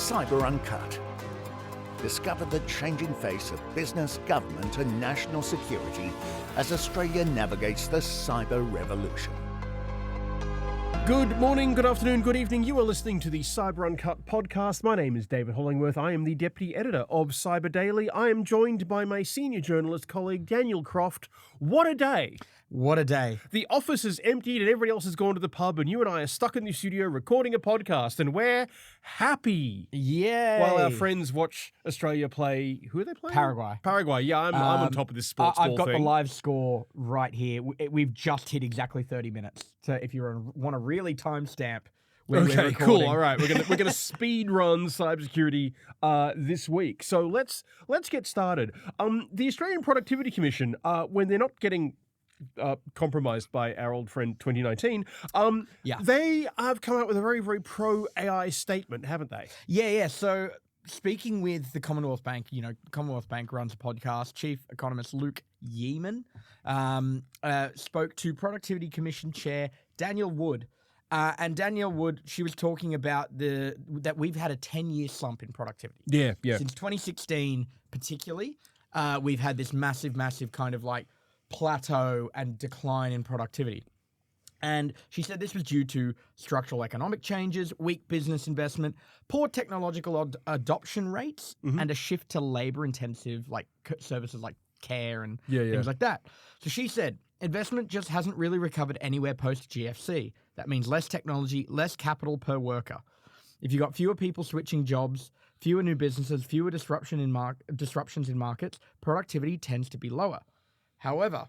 Cyber Uncut. Discover the changing face of business, government and national security as Australia navigates the cyber revolution. Good morning, good afternoon, good evening. You are listening to the Cyber Uncut podcast. My name is David Hollingworth. I am the Deputy Editor of Cyber Daily. I am joined by my senior journalist colleague, Daniel Croft. What a day. What a day. The office is emptied and everybody else has gone to the pub and you and I are stuck in the studio recording a podcast and we're happy. Yay. While our friends watch Australia play... Who are they playing? Paraguay. Yeah, I'm on top of this sports ball I've got thing. the live score right here. We've just hit exactly 30 minutes. So if you want to really timestamp when we're recording. Cool. All right, we're gonna speed run cybersecurity this week. So let's get started. The Australian Productivity Commission, when they're not getting compromised by our old friend 2019, they have come out with a very, very pro AI statement, haven't they? Yeah. So speaking with the Commonwealth Bank, Commonwealth Bank runs a podcast. Chief Economist Luke Yeaman spoke to Productivity Commission Chair Daniel Wood. And Danielle Wood, she was talking about that we've had a 10-year slump in productivity. Yeah. Since 2016, particularly, we've had this massive kind of like plateau and decline in productivity. And she said this was due to structural economic changes, weak business investment, poor technological adoption rates, and a shift to labor-intensive like services like care and things like that. So she said, investment just hasn't really recovered anywhere post-GFC. That means less technology, less capital per worker. If you've got fewer people switching jobs, fewer new businesses, fewer disruptions in markets, productivity tends to be lower. However,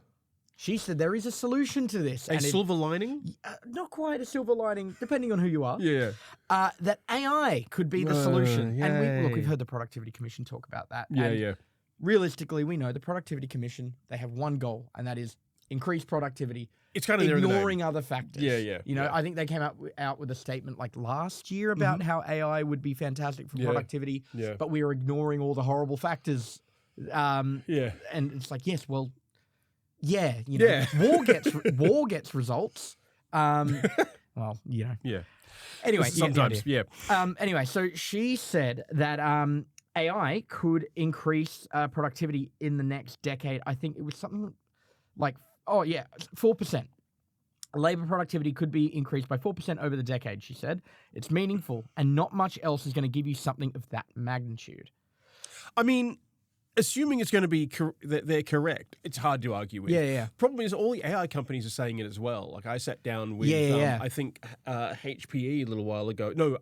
she said there is a solution to this. A silver lining? Not quite a silver lining, depending on who you are. Yeah. That AI could be the solution. Yay. And we've heard the Productivity Commission talk about that. And realistically, we know the Productivity Commission, they have one goal, and that is increase productivity. It's kind of ignoring other factors. Yeah. I think they came out with a statement like last year about how AI would be fantastic for productivity, but we are ignoring all the horrible factors. And it's like, yes, well, war gets results. Anyway, sometimes, anyway, so she said that AI could increase productivity in the next decade. I think it was something like 4%. Labor productivity could be increased by 4% over the decade, she said. It's meaningful, and not much else is going to give you something of that magnitude. I mean, assuming it's going to be that they're correct, it's hard to argue with. Yeah. Problem is, all the AI companies are saying it as well. Like, I sat down with, I think, HPE a little while ago. No,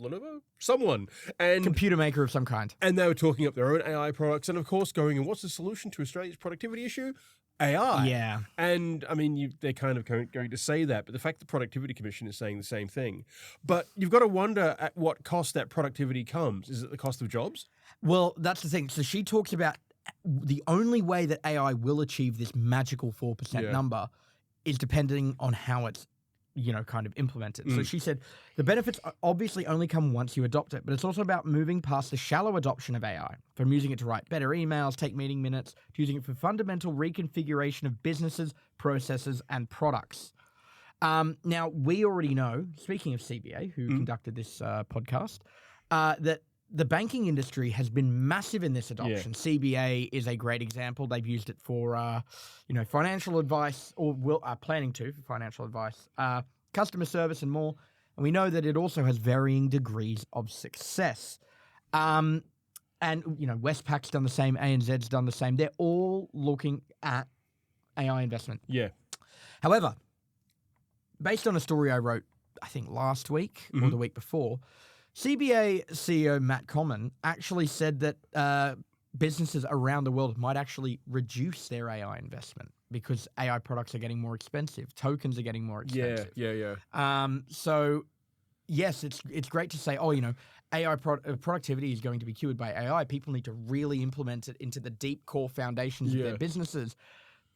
Lenovo? Someone. And computer maker of some kind. And they were talking up their own AI products and, of course, going, and what's the solution to Australia's productivity issue? AI. Yeah. And, I mean, they're kind of going to say that, but the fact the Productivity Commission is saying the same thing. But you've got to wonder at what cost that productivity comes. Is it the cost of jobs? Well, that's the thing. So she talks about the only way that AI will achieve this magical 4% number is depending on how it's, kind of implemented. So she said the benefits obviously only come once you adopt it, but it's also about moving past the shallow adoption of AI, from using it to write better emails, take meeting minutes, to using it for fundamental reconfiguration of businesses, processes, and products. Now, we already know, speaking of CBA, who conducted this podcast, that the banking industry has been massive in this adoption. CBA is a great example. They've used it for, financial advice, or planning to for financial advice, customer service, and more. And we know that it also has varying degrees of success. And Westpac's done the same, ANZ's done the same. They're all looking at AI investment. Yeah. However, based on a story I wrote, I think last week or the week before, CBA CEO Matt Common actually said that businesses around the world might actually reduce their AI investment because AI products are getting more expensive. Tokens are getting more expensive. Yeah. So, yes, it's great to say, AI productivity is going to be cured by AI. People need to really implement it into the deep core foundations of their businesses.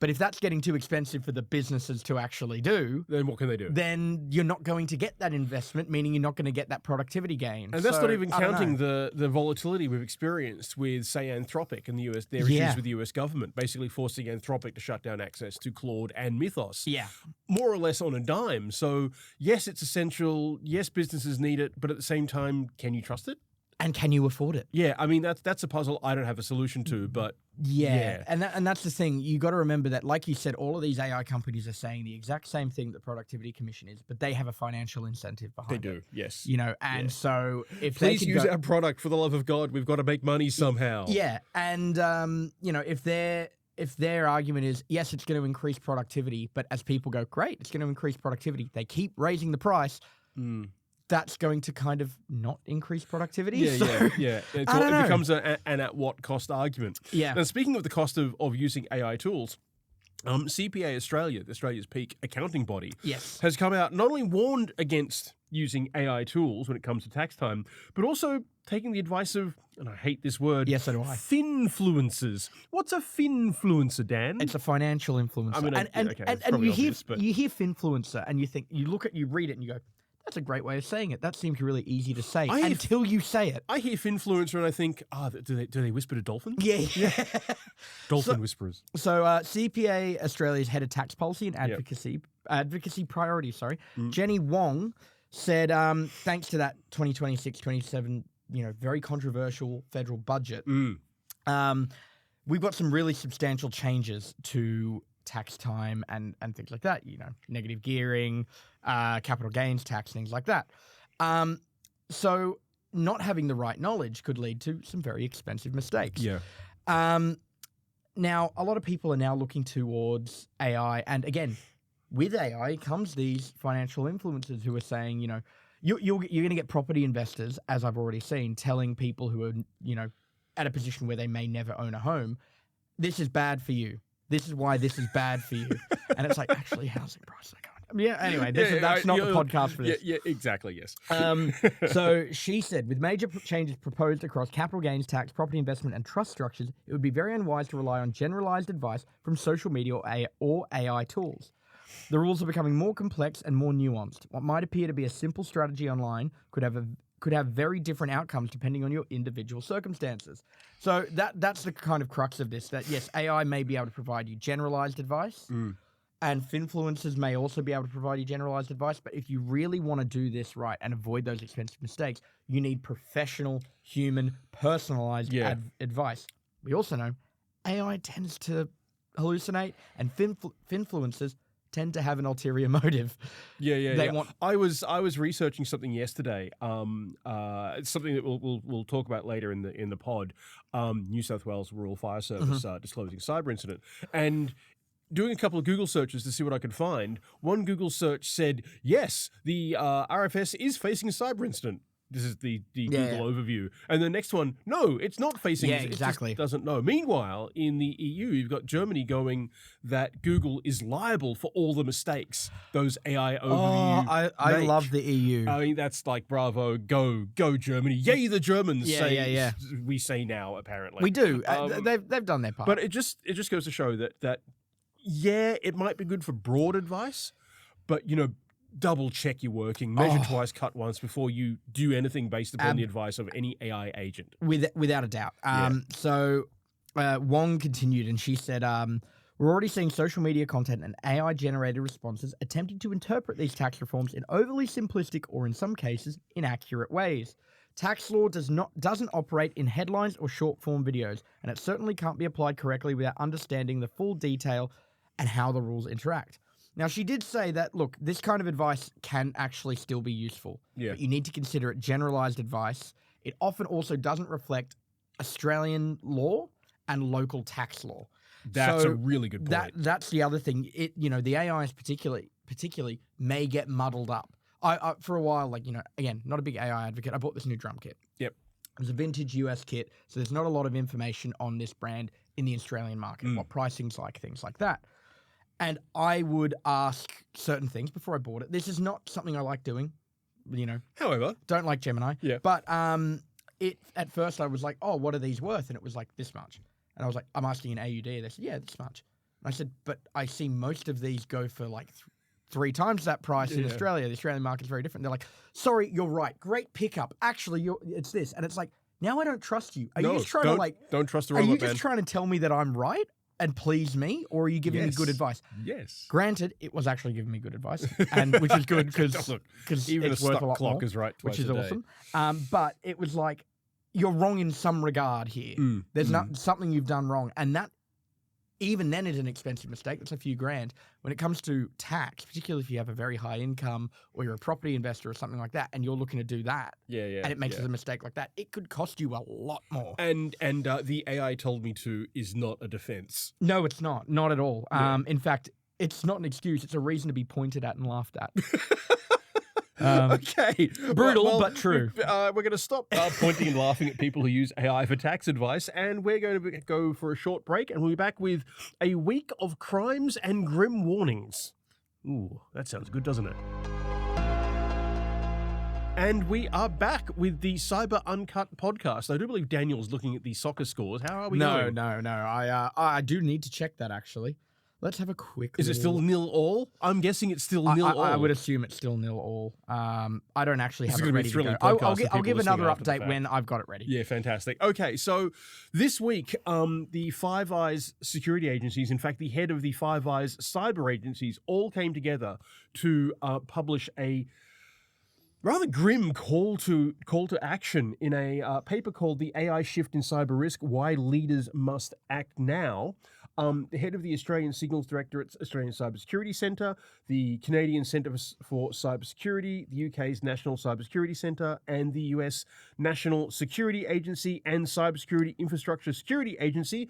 But if that's getting too expensive for the businesses to actually do, Then what can they do? then you're not going to get that investment, meaning you're not going to get that productivity gain. And that's So, not even I don't counting know. the volatility we've experienced with, say, Anthropic and the US, their issues with the US government, basically forcing Anthropic to shut down access to Claude and Mythos. Yeah. More or less on a dime. So, yes, it's essential. Yes, businesses need it. But at the same time, can you trust it? And can you afford it? Yeah, I mean, that's a puzzle I don't have a solution to, but Yeah. And that's the thing. You got to remember that, like you said, all of these AI companies are saying the exact same thing that the Productivity Commission is, but they have a financial incentive behind they it. do, yes. You know, and so if Please they use our product for the love of God. We've got to make money somehow. Yeah, and you know, if their argument is yes, it's going to increase productivity, but as people go, great, it's going to increase productivity, they keep raising the price. That's going to kind of not increase productivity. Yeah, so, yeah. It I don't know. becomes an at what cost argument. Yeah. Now, speaking of the cost of using AI tools, CPA Australia, Australia's peak accounting body, Yes. has come out, not only warned against using AI tools when it comes to tax time, but also taking the advice of, and I hate this word, Yes, so do I. finfluencers. What's a finfluencer, Dan? It's a financial influencer. I mean, and okay, it's and probably you obvious, but- hear finfluencer and you think, you read it and you go, that's a great way of saying it. That seems really easy to say I hear until you say it. I hear finfluencer and I think, do they whisper to dolphins? Yeah. Dolphin whisperers. So CPA Australia's head of tax policy and advocacy priority, Jenny Wong said, thanks to that 2026-27, very controversial federal budget, we've got some really substantial changes to tax time and things like that, negative gearing, capital gains tax, things like that. So not having the right knowledge could lead to some very expensive mistakes. Yeah. Now, a lot of people are now looking towards AI, and again, with AI comes these financial influencers who are saying, you're going to get property investors, as I've already seen, telling people who are, at a position where they may never own a home, this is bad for you. This is why this is bad for you. And it's like, actually, housing prices are going. Yeah, anyway, that's not the podcast for this. Yeah, exactly, yes. So she said, with major changes proposed across capital gains tax, property investment, and trust structures, it would be very unwise to rely on generalized advice from social media or AI tools. The rules are becoming more complex and more nuanced. What might appear to be a simple strategy online could have very different outcomes depending on your individual circumstances. So that's the kind of crux of this, that yes, AI may be able to provide you generalized advice, and finfluencers may also be able to provide you generalized advice, but if you really want to do this right and avoid those expensive mistakes, you need professional, human, personalized advice. We also know AI tends to hallucinate, and finfluencers tend to have an ulterior motive. Yeah. I was researching something yesterday. It's something that we'll talk about later in the pod. New South Wales Rural Fire Service disclosing cyber incident, and doing a couple of Google searches to see what I could find. One Google search said, yes, the RFS is facing a cyber incident. This is the Google overview. And the next one, no, it's not facing. Yeah, it exactly. just doesn't know. Meanwhile, in the EU, you've got Germany going that Google is liable for all the mistakes those AI overview I make. love the EU. I mean, that's like, bravo, go Germany. Yay, the Germans we say now, apparently. We do. They've done their part. But it just goes to show that it might be good for broad advice, but, double check your working, measure twice, cut once before you do anything based upon the advice of any AI agent. Without a doubt. So Wong continued and she said, we're already seeing social media content and AI-generated responses attempting to interpret these tax reforms in overly simplistic or, in some cases, inaccurate ways. Tax law doesn't operate in headlines or short-form videos, and it certainly can't be applied correctly without understanding the full detail and how the rules interact. Now, she did say that, look, this kind of advice can actually still be useful. Yeah. But you need to consider it generalized advice. It often also doesn't reflect Australian law and local tax law. That's a really good point. That's the other thing. The AIs particularly may get muddled up. I for a while, again, not a big AI advocate. I bought this new drum kit. Yep. It was a vintage US kit, so there's not a lot of information on this brand in the Australian market, what pricing's like, things like that. And I would ask certain things before I bought it. This is not something I like doing, However, don't like Gemini. Yeah. But at first I was like, oh, what are these worth? And it was like this much. And I was like, I'm asking an AUD. They said, yeah, this much. I said, but I see most of these go for like 3 times that price in Australia. The Australian market's very different. They're like, sorry, you're right. Great pickup. Actually, it's this. And it's like, now I don't trust you. Are you just trying to don't trust the are robot, you just man. trying to tell me that I'm right and please me? Or are you giving me good advice? Yes. Granted, it was actually giving me good advice, and which is good because Even it's a worth stuck a lot clock more, is right twice which is a day. awesome. But it was like, you're wrong in some regard here. There's something you've done wrong. And that, even then, is an expensive mistake. That's a few grand. When it comes to tax, particularly if you have a very high income or you're a property investor or something like that, and you're looking to do that, and it makes a mistake like that, it could cost you a lot more. And the AI told me to is not a defense. No, it's not. Not at all. In fact, it's not an excuse. It's a reason to be pointed at and laughed at. Okay. Brutal, but true. We're going to stop pointing and laughing at people who use AI for tax advice, and we're going to go for a short break, and we'll be back with a week of crimes and grim warnings. Ooh, that sounds good, doesn't it? And we are back with the Cyber Uncut podcast. I do believe Daniel's looking at the soccer scores. How are we going? No. I do need to check that, actually. Let's have a quick. Is it still 0-0? I'm guessing it's still 0-0. I would assume it's still 0-0. I don't actually have it ready to go. I'll give another update when I've got it ready. Yeah, fantastic. Okay, so this week, the Five Eyes security agencies, in fact, the head of the Five Eyes cyber agencies, all came together to publish a rather grim call to action in a paper called "The AI Shift in Cyber Risk: Why Leaders Must Act Now." The head of the Australian Signals Directorate's Australian CyberSecurity Centre, the Canadian Centre for Cybersecurity, the UK's National Cybersecurity Centre, and the US National Security Agency and Cybersecurity Infrastructure Security Agency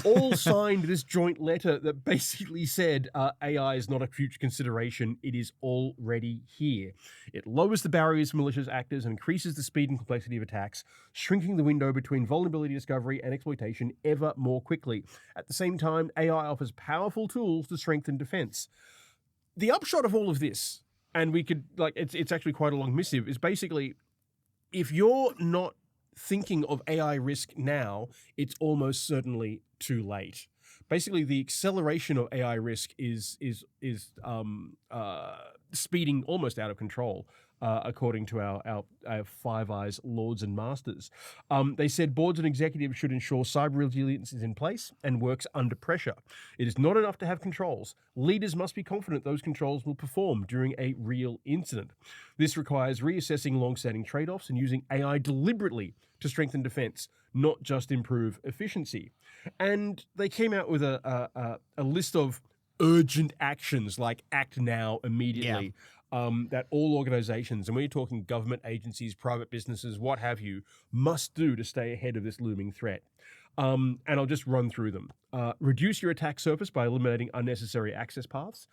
all signed this joint letter that basically said AI is not a future consideration, it is already here. It lowers the barriers for malicious actors and increases the speed and complexity of attacks, shrinking the window between vulnerability discovery and exploitation ever more quickly. At the same time, AI offers powerful tools to strengthen defense. The upshot of all of this, and we could, it's actually quite a long missive, is basically, if you're not thinking of AI risk now, it's almost certainly too late. Basically, the acceleration of AI risk is speeding almost out of control, according to our Five Eyes lords and masters. They said boards and executives should ensure cyber resilience is in place and works under pressure. It is not enough to have controls. Leaders must be confident those controls will perform during a real incident. This requires reassessing long-standing trade-offs and using AI deliberately to strengthen defense, not just improve efficiency. And they came out with a list of urgent actions, like act now, immediately, that all organizations, and when you're talking government agencies, private businesses, what have you, must do to stay ahead of this looming threat. And I'll just run through them. Reduce your attack surface by eliminating unnecessary access paths.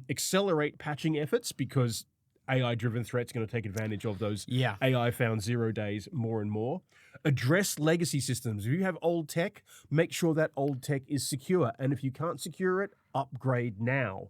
Accelerate patching efforts, because AI-driven threats are going to take advantage of those AI-found 0 days more and more. Address legacy systems. If you have old tech, make sure that old tech is secure. And if you can't secure it, upgrade now.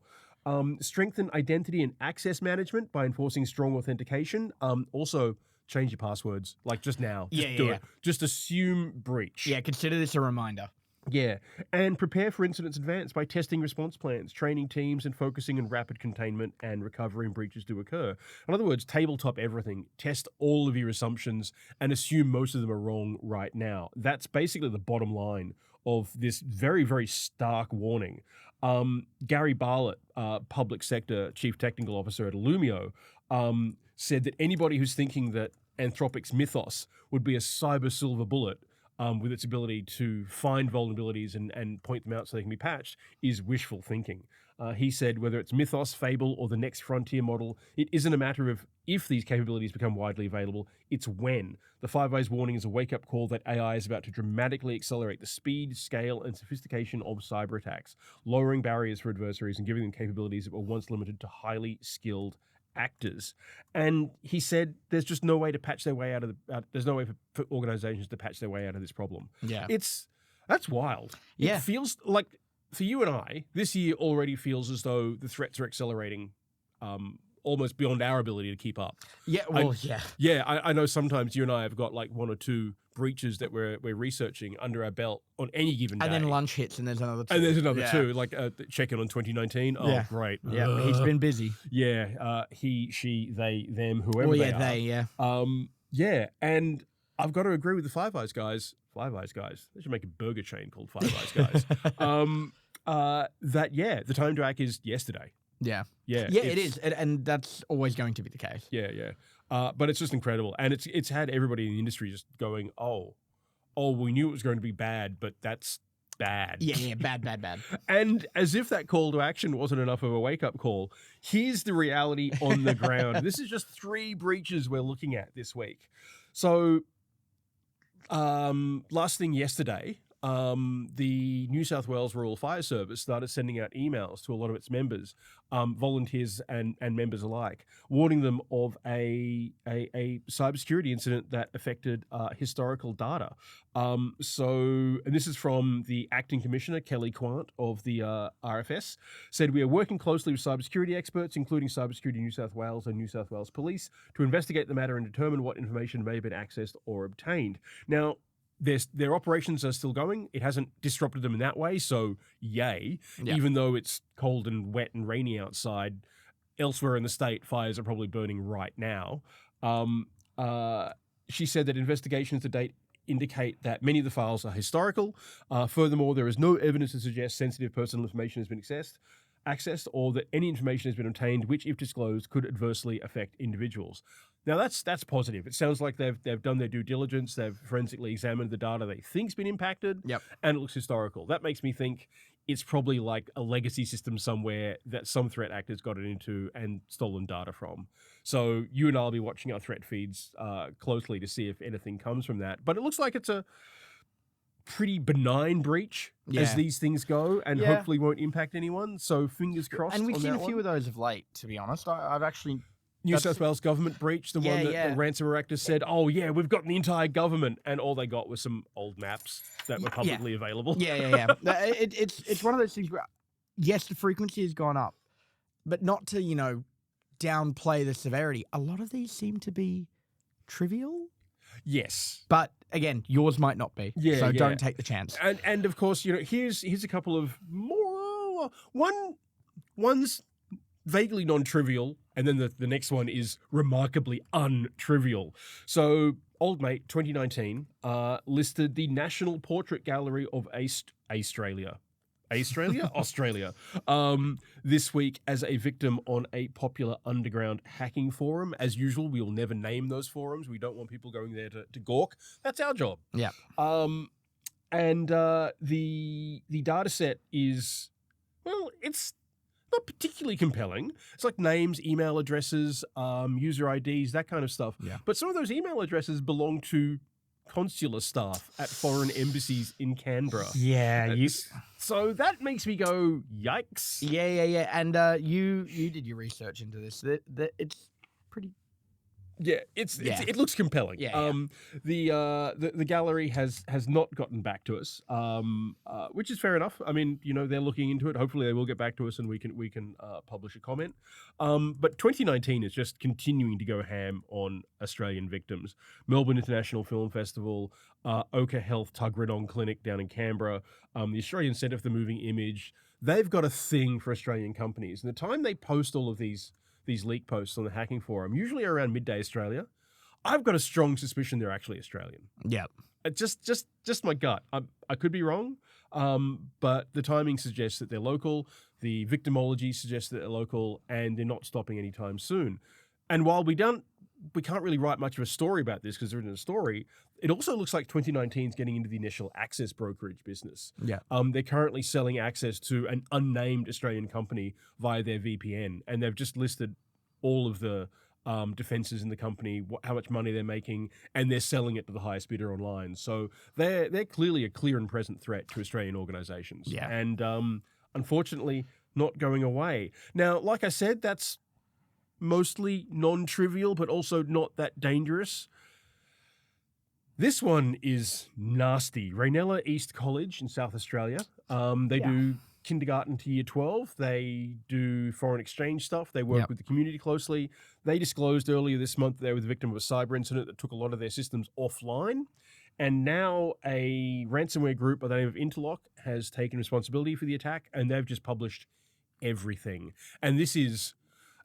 Strengthen identity and access management by enforcing strong authentication. Also, change your passwords, like just now. Just do it. Just assume breach. Yeah, consider this a reminder. Yeah, and prepare for incidents in advance by testing response plans, training teams, and focusing on rapid containment and recovery when breaches do occur. In other words, tabletop everything. Test all of your assumptions and assume most of them are wrong right now. That's basically the bottom line of this very, very stark warning. Gary Bartlett, public sector chief technical officer at Illumio, said that anybody who's thinking that Anthropic's Mythos would be a cyber silver bullet with its ability to find vulnerabilities and point them out so they can be patched is wishful thinking. He said whether it's Mythos, Fable, or the next frontier model, it isn't a matter of if these capabilities become widely available, it's when. The Five Eyes warning is a wake-up call that AI is about to dramatically accelerate the speed, scale, and sophistication of cyber attacks, lowering barriers for adversaries and giving them capabilities that were once limited to highly skilled actors. And he said there's just no way to patch their way out of there's no way for organizations to patch their way out of this problem. Yeah. That's wild. Yeah. It feels like, for you and I, this year already feels as though the threats are accelerating almost beyond our ability to keep up. Yeah, well, yeah. Yeah, I know sometimes you and I have got like 1 or 2 breaches that we're researching under our belt on any given day. And then lunch hits, and there's another 2. And there's another 2, like check-in on 2019. Oh, Yeah. great. Yeah, he's been busy. Yeah, he, she, they, them, whoever Well, they yeah, are. they, yeah. Yeah, and I've got to agree with the Five Eyes guys. Five Eyes guys. They should make a burger chain called Five Eyes guys. The time to act is yesterday. Yeah. Yeah. Yeah, it is. And that's always going to be the case. Yeah. But it's just incredible. And it's had everybody in the industry just going, oh, we knew it was going to be bad, but that's bad. Yeah, bad. And as if that call to action wasn't enough of a wake-up call, here's the reality on the ground. This is just 3 breaches we're looking at this week. So last thing yesterday, the New South Wales Rural Fire Service started sending out emails to a lot of its members, volunteers and members alike, warning them of a cybersecurity incident that affected historical data. And this is from the Acting Commissioner, Kelly Quant of the RFS, said, "We are working closely with cybersecurity experts, including Cybersecurity New South Wales and New South Wales Police, to investigate the matter and determine what information may have been accessed or obtained." Now, their operations are still going. It hasn't disrupted them in that way, so yay. Yeah. Even though it's cold and wet and rainy outside, elsewhere in the state, fires are probably burning right now. She said that investigations to date indicate that many of the files are historical. Furthermore, there is no evidence to suggest sensitive personal information has been accessed or that any information has been obtained which, if disclosed, could adversely affect individuals. Now, that's positive. It sounds like they've done their due diligence. They've forensically examined the data they think's been impacted, Yep. and it looks historical. That makes me think it's probably like a legacy system somewhere that some threat actors got it into and stolen data from. So you and I will be watching our threat feeds closely to see if anything comes from that. But it looks like it's a pretty benign breach as these things go, and hopefully won't impact anyone. So fingers crossed. And we've on seen that a few one. of those of late, to be honest. I've actually... New South Wales government breach, the one that the ransomware actors said, "Oh yeah, we've got the entire government," and all they got was some old maps that were publicly available. Yeah. It's one of those things where, yes, the frequency has gone up, but not to downplay the severity. A lot of these seem to be trivial. Yes, but again, yours might not be. So don't take the chance. And of course, here's a couple of more one's vaguely non-trivial, and then the next one is remarkably untrivial. So, old mate 2019 listed the National Portrait Gallery of Australia this week as a victim on a popular underground hacking forum. As usual, we will never name those forums. We don't want people going there to gawk. That's our job. Yeah. And the data set is, well, it's not particularly compelling. It's like names, email addresses, user IDs, that kind of stuff. Yeah. But some of those email addresses belong to consular staff at foreign embassies in Canberra. Yeah. So that makes me go, yikes. Yeah. And you did your research into this. It's pretty... Yeah, it looks compelling. The gallery has not gotten back to us, which is fair enough. I mean, they're looking into it. Hopefully, they will get back to us, and we can publish a comment. But 2019 is just continuing to go ham on Australian victims. Melbourne International Film Festival, Oka Health Tuggeranong Clinic down in Canberra, the Australian Centre for the Moving Image. They've got a thing for Australian companies, and the time they post all of these leak posts on the hacking forum, usually around midday Australia, I've got a strong suspicion they're actually Australian. Yeah. Just my gut. I could be wrong, but the timing suggests that they're local. The victimology suggests that they're local, and they're not stopping anytime soon. And while we can't really write much of a story about this because there isn't a story, it also looks like 2019 is getting into the initial access brokerage business. Yeah. They're currently selling access to an unnamed Australian company via their VPN, and they've just listed all of the defenses in the company, how much money they're making, and they're selling it to the highest bidder online. So they're clearly a clear and present threat to Australian organizations. Yeah. And unfortunately, not going away. Now, like I said, that's mostly non-trivial, but also not that dangerous. This one is nasty. Reynella East College in South Australia. They do kindergarten to year 12. They do foreign exchange stuff. They work with the community closely. They disclosed earlier this month they were the victim of a cyber incident that took a lot of their systems offline. And now a ransomware group by the name of Interlock has taken responsibility for the attack, and they've just published everything. And this is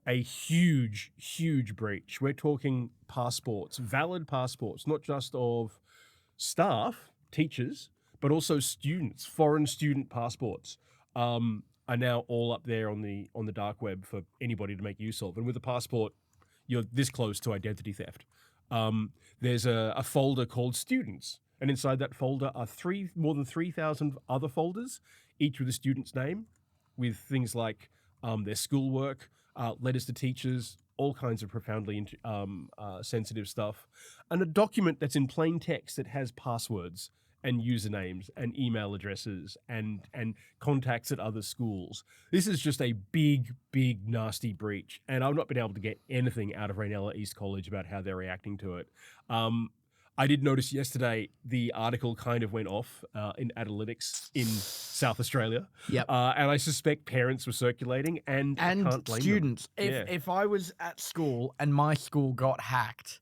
a huge, huge breach. We're talking passports, valid passports, not just of staff, teachers, but also students. Foreign student passports are now all up there on the dark web for anybody to make use of. And with a passport, you're this close to identity theft. There's a folder called Students, and inside that folder are more than 3,000 other folders, each with a student's name, with things like their schoolwork, letters to teachers, all kinds of profoundly sensitive stuff, and a document that's in plain text that has passwords and usernames and email addresses and contacts at other schools. This is just a big, big, nasty breach, and I've not been able to get anything out of Reynella East College about how they're reacting to it. I did notice yesterday the article kind of went off in analytics in South Australia. Yep. And I suspect parents were circulating and I can't blame students. them. If I was at school and my school got hacked,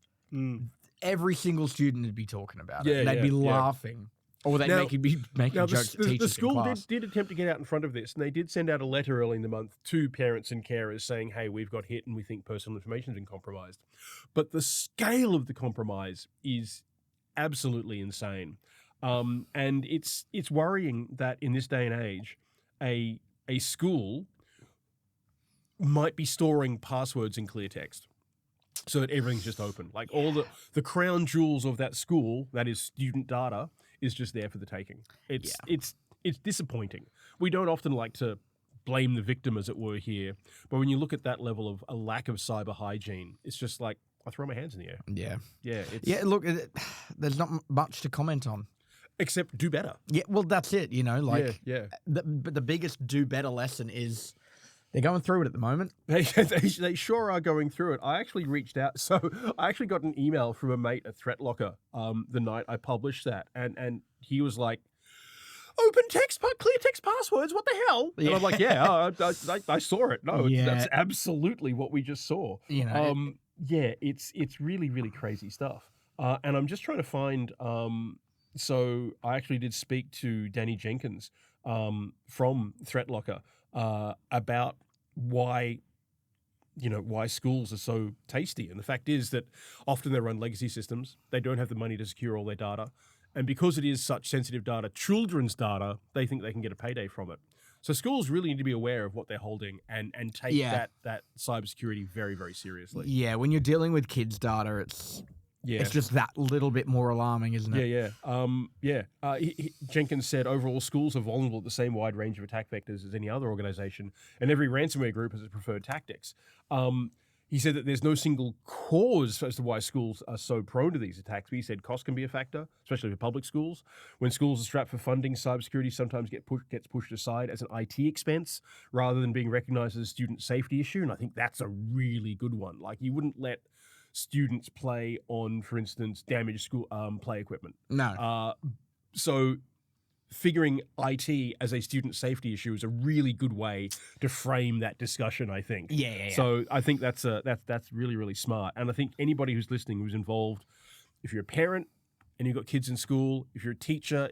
every single student would be talking about it. And they'd be laughing. Or they'd be making jokes at teachers the school in class. did attempt to get out in front of this, and they did send out a letter early in the month to parents and carers saying, hey, we've got hit and we think personal information has been compromised. But the scale of the compromise is absolutely insane. And it's worrying that in this day and age, a school might be storing passwords in clear text so that everything's just open. Like all the crown jewels of that school, that is student data, is just there for the taking. It's disappointing. We don't often like to blame the victim, as it were, here, but when you look at that level of a lack of cyber hygiene, it's just like I throw my hands in the air. Yeah. Look, there's not much to comment on, except do better. Yeah, well, that's it. But the biggest do better lesson is they're going through it at the moment. They sure are going through it. I actually reached out. So I actually got an email from a mate at ThreatLocker the night I published that. And he was like, open text, clear text passwords, what the hell? Yeah. And I'm like, I saw it. No, that's absolutely what we just saw. It's really, really crazy stuff. And I'm just trying to find, so I actually did speak to Danny Jenkins from ThreatLocker about why schools are so tasty. And the fact is that often they run legacy systems. They don't have the money to secure all their data. And because it is such sensitive data, children's data, they think they can get a payday from it. So schools really need to be aware of what they're holding and take that cybersecurity very, very seriously. Yeah, when you're dealing with kids' data, it's just that little bit more alarming, isn't it? Jenkins said overall schools are vulnerable to the same wide range of attack vectors as any other organization, and every ransomware group has its preferred tactics. He said that there's no single cause as to why schools are so prone to these attacks. But he said cost can be a factor, especially for public schools. When schools are strapped for funding, cybersecurity sometimes gets pushed aside as an IT expense rather than being recognized as a student safety issue. And I think that's a really good one. Like, you wouldn't let students play on, for instance, damaged school play equipment. No. So figuring IT as a student safety issue is a really good way to frame that discussion, I think. Yeah. So I think that's really, really smart. And I think anybody who's listening who's involved, if you're a parent and you've got kids in school, if you're a teacher,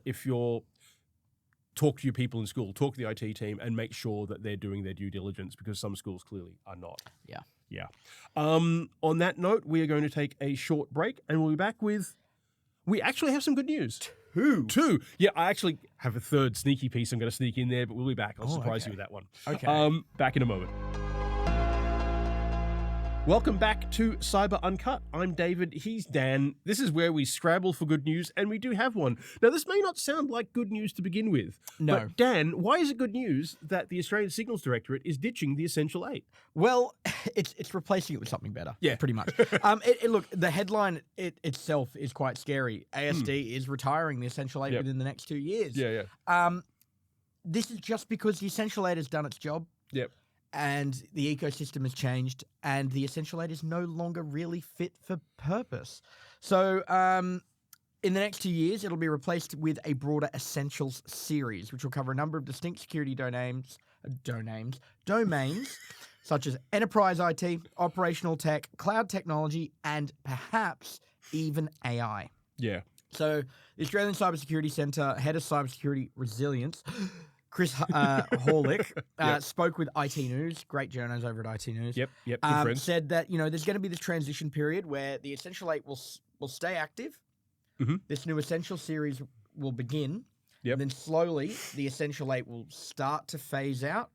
talk to your people in school, talk to the IT team, and make sure that they're doing their due diligence, because some schools clearly are not. Yeah. On that note, we are going to take a short break, and we'll be back with... We actually have some good news. Two. Yeah, I actually have a third sneaky piece I'm going to sneak in there, but we'll be back. I'll surprise you with that one. Okay. Back in a moment. Welcome back to Cyber Uncut. I'm David. He's Dan. This is where we scrabble for good news, and we do have one. Now, this may not sound like good news to begin with. No. But Dan, why is it good news that the Australian Signals Directorate is ditching the Essential 8? Well, it's replacing it with something better. Yeah. Pretty much. Look, the headline itself is quite scary. ASD is retiring the Essential 8 within the next 2 years. Yeah. This is just because the Essential 8 has done its job. Yep. And the ecosystem has changed, and the Essential 8 is no longer really fit for purpose. So in the next 2 years, it'll be replaced with a broader Essentials series, which will cover a number of distinct security domains such as enterprise IT, operational tech, cloud technology, and perhaps even AI. Yeah. So the Australian Cybersecurity Centre, Head of Cybersecurity Resilience, Chris Horlick, spoke with IT News, great journos over at IT News. Yep, good friends. Said that, there's going to be this transition period where the Essential 8 will stay active. Mm-hmm. This new Essential series will begin. Yep. And then slowly, the Essential 8 will start to phase out,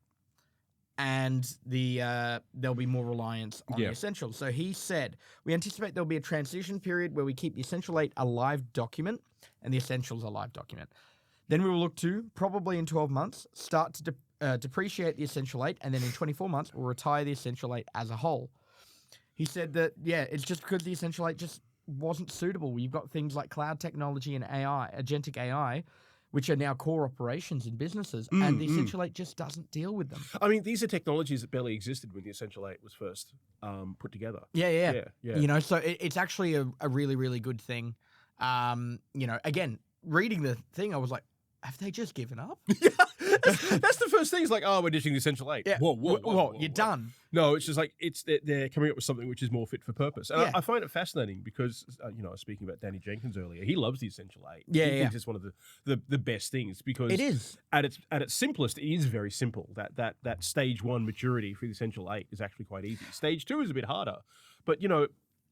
and there'll be more reliance on the Essentials. So he said, we anticipate there'll be a transition period where we keep the Essential 8 a live document and the Essentials a live document. Then we will look to, probably in 12 months, start to depreciate the Essential 8, and then in 24 months, we'll retire the Essential 8 as a whole. He said that, it's just because the Essential 8 just wasn't suitable. You've got things like cloud technology and AI, agentic AI, which are now core operations in businesses, and the Essential 8 just doesn't deal with them. I mean, these are technologies that barely existed when the Essential 8 was first put together. Yeah. So it's actually a really, really good thing. Again, reading the thing, I was like, have they just given up? That's the first thing. It's like, oh, we're ditching the Essential 8. Yeah. Whoa, you're done. No, it's just like they're coming up with something which is more fit for purpose. And I find it fascinating because, I was speaking about Danny Jenkins earlier. He loves the Essential 8. He thinks it's one of the best things because it is. At its simplest, it is very simple. That stage 1 maturity for the Essential 8 is actually quite easy. Stage 2 is a bit harder. But,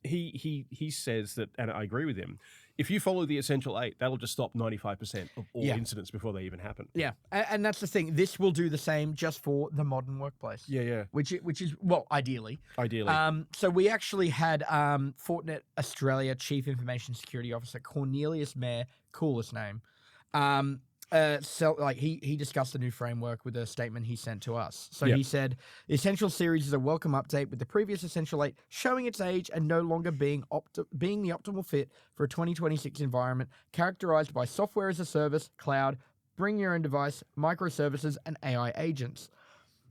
he says that, and I agree with him, if you follow the Essential 8, that'll just stop 95% of all incidents before they even happen. Yeah, and that's the thing. This will do the same just for the modern workplace. Yeah. Which is, well, ideally. So we actually had Fortinet Australia Chief Information Security Officer Cornelius Mayer, coolest name, he discussed the new framework with a statement he sent to us. So he said, the Essential series is a welcome update with the previous Essential 8 showing its age and no longer being the optimal fit for a 2026 environment characterized by software as a service, cloud, bring your own device, microservices, and AI agents.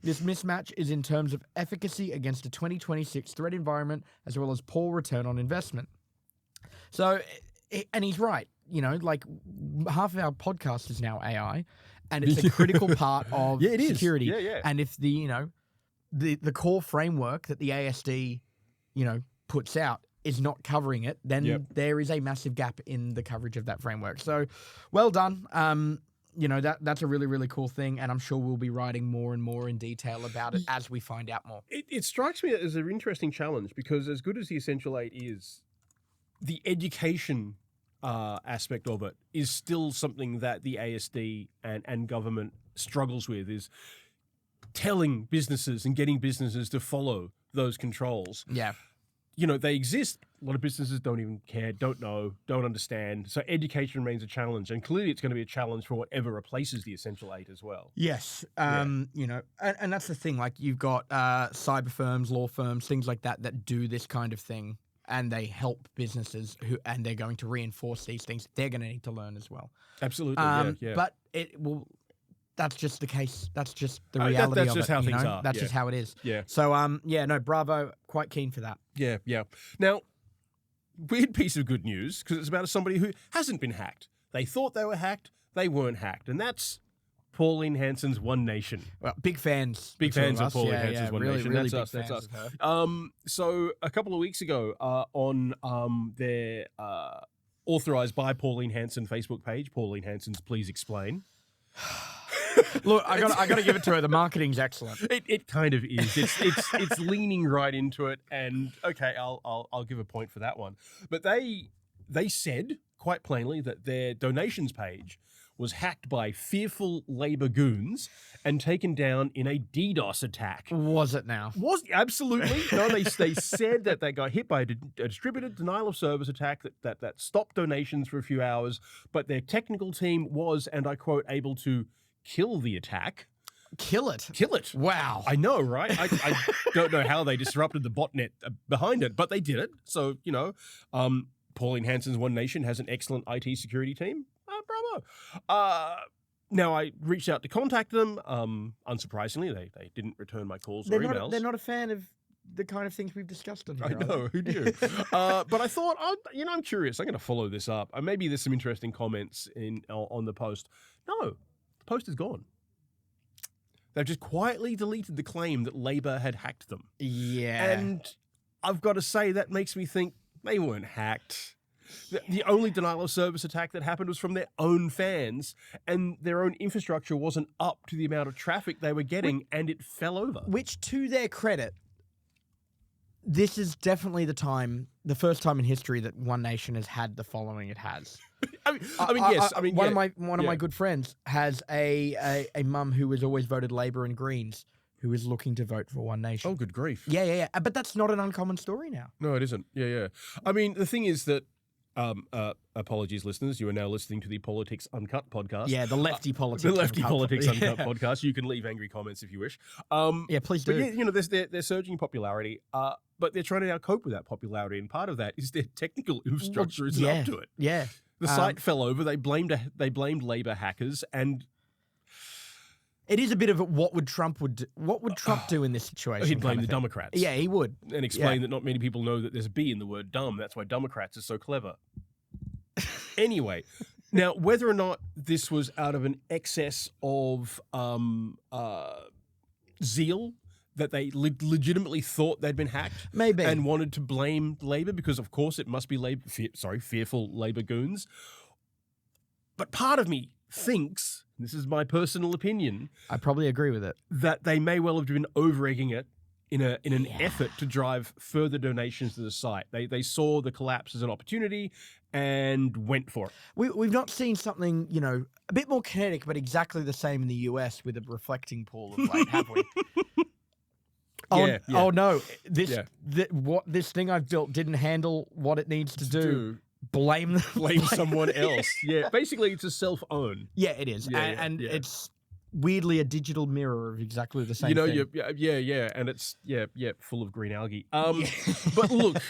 This mismatch is in terms of efficacy against a 2026 threat environment as well as poor return on investment. So, and he's right. Half of our podcast is now AI, and it's a critical part of security. Yeah. And if the core framework that the ASD, puts out is not covering it, then there is a massive gap in the coverage of that framework. So, well done. That's a really, really cool thing, and I'm sure we'll be writing more and more in detail about it as we find out more. It strikes me as an interesting challenge because as good as the Essential 8 is, the education aspect of it is still something that the ASD and government struggles with, is telling businesses and getting businesses to follow those controls. Yeah. They exist. A lot of businesses don't even care, don't know, don't understand. So education remains a challenge. And clearly it's going to be a challenge for whatever replaces the Essential 8 as well. Yes. And that's the thing. Like, you've got cyber firms, law firms, things like that do this kind of thing. And they help businesses and they're going to reinforce these things. They're going to need to learn as well. Absolutely, yeah. But that's just the case. That's just the reality of it. That's just how things are. That's just how it is. Yeah. So, bravo. Quite keen for that. Yeah. Now, weird piece of good news, because it's about somebody who hasn't been hacked. They thought they were hacked. They weren't hacked. And that's Pauline Hanson's One Nation. Well, big fans. Big fans of Pauline Hanson's One Nation. Really that's big us. That's fans us. of her. So a couple of weeks ago, on their authorized by Pauline Hanson Facebook page, Pauline Hanson's Please Explain. Look, I got to give it to her. The marketing's excellent. It kind of is. It's leaning right into it, and okay, I'll give a point for that one. But they said quite plainly that their donations page was hacked by fearful Labor goons and taken down in a DDoS attack. Was it now? Was absolutely. No, they said that they got hit by a distributed denial of service attack that stopped donations for a few hours, but their technical team was, and I quote, able to kill the attack. Kill it? Kill it. Wow. I know, right? I don't know how they disrupted the botnet behind it, but they did it. So, Pauline Hanson's One Nation has an excellent IT security team. Bravo. Now, I reached out to contact them. Unsurprisingly, they didn't return my calls or emails. They're not a fan of the kind of things we've discussed on here. I know, who knew? But I thought, I'm curious. I'm going to follow this up. Maybe there's some interesting comments on the post. No, the post is gone. They've just quietly deleted the claim that Labor had hacked them. Yeah. And I've got to say, that makes me think they weren't hacked. The only denial of service attack that happened was from their own fans, and their own infrastructure wasn't up to the amount of traffic they were getting, and it fell over. Which, to their credit, this is definitely the first time in history that one nation has had the following it has. One of my good friends has a mum who has always voted Labor and Greens, who is looking to vote for One Nation. Oh, good grief. Yeah. But that's not an uncommon story now. No, it isn't. Yeah. I mean, the thing is that, apologies, listeners, you are now listening to the Politics Uncut podcast. Yeah, the lefty politics. The lefty Politics Uncut podcast. You can leave angry comments if you wish. Yeah, please do. But yeah, they're surging popularity, but they're trying to now cope with that popularity, and part of that is their technical infrastructure isn't up to it. Yeah. The site fell over. They blamed Labor hackers, and it is a bit of what would Trump do in this situation? He'd blame the Democrats. Yeah, he would. And explain that not many people know that there's a B in the word dumb. That's why Democrats are so clever. Anyway, now, whether or not this was out of an excess of zeal that they legitimately thought they'd been hacked, maybe, and wanted to blame Labor because, of course, it must be fearful Labor goons. But part of me thinks, this is my personal opinion, I probably agree with it, that they may well have been over-egging it in an effort to drive further donations to the site. They saw the collapse as an opportunity and went for it. We've not seen something, a bit more kinetic, but exactly the same in the US with a reflecting pool of light, have we? Oh no! This thing I've built didn't handle what it needs to do. Blame someone else. Yeah, basically it's a self-own. Yeah, it is, and it's weirdly a digital mirror of exactly the same thing. And it's full of green algae. But look,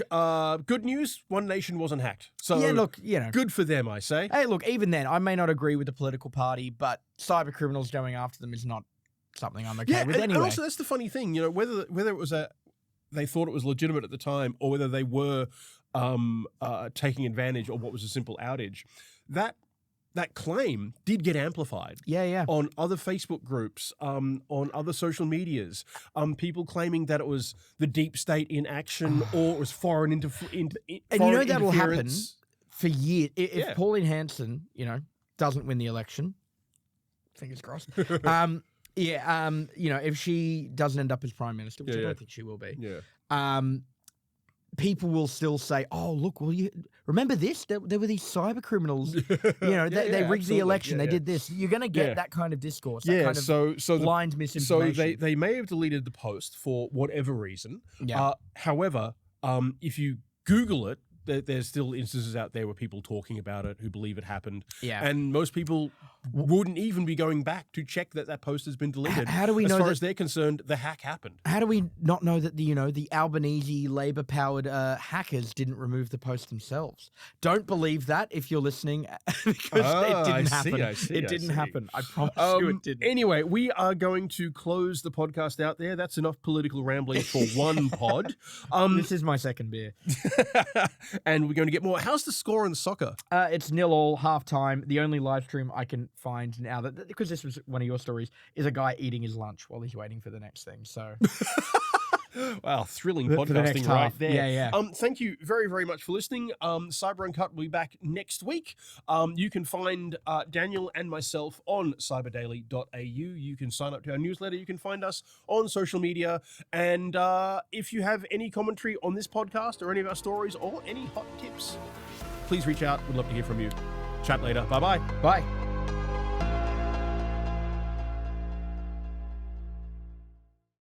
good news: One Nation wasn't hacked. So good for them, I say. Hey, look, even then, I may not agree with the political party, but cyber criminals going after them is not something I'm okay with anyway. And also, that's the funny thing, whether it was they thought it was legitimate at the time, or whether they were taking advantage of what was a simple outage, that claim did get amplified. Yeah. On other Facebook groups, on other social medias, people claiming that it was the deep state in action or it was foreign interference. And that'll happen for years. If Pauline Hanson, doesn't win the election, fingers crossed. If she doesn't end up as Prime Minister, which I don't think she will be, people will still say, "Oh, look, well, you remember this? There were these cyber criminals. They rigged the election. They did this." You're going to get that kind of discourse, that kind of blind misinformation. So they may have deleted the post for whatever reason. Yeah. However, if you Google it, there's still instances out there where people talking about it who believe it happened. Yeah. And most people wouldn't even be going back to check that post has been deleted. How do we know as far as they're concerned, the hack happened? How do we not know that the Albanese Labor-powered hackers didn't remove the post themselves? Don't believe that if you're listening, because it didn't happen. It didn't happen. I promise you it didn't. Anyway, we are going to close the podcast out there. That's enough political rambling for one pod. This is my second beer. And we're going to get more. How's the score in soccer? It's 0-0, half-time. The only live stream I can find now, because this was one of your stories, is a guy eating his lunch while he's waiting for the next thing. So, wow, thrilling podcasting right there. Yeah. Thank you very, very much for listening. Cyber Uncut will be back next week. You can find Daniel and myself on cyberdaily.au. You can sign up to our newsletter. You can find us on social media. And if you have any commentary on this podcast or any of our stories or any hot tips, please reach out. We'd love to hear from you. Chat later. Bye-bye. Bye.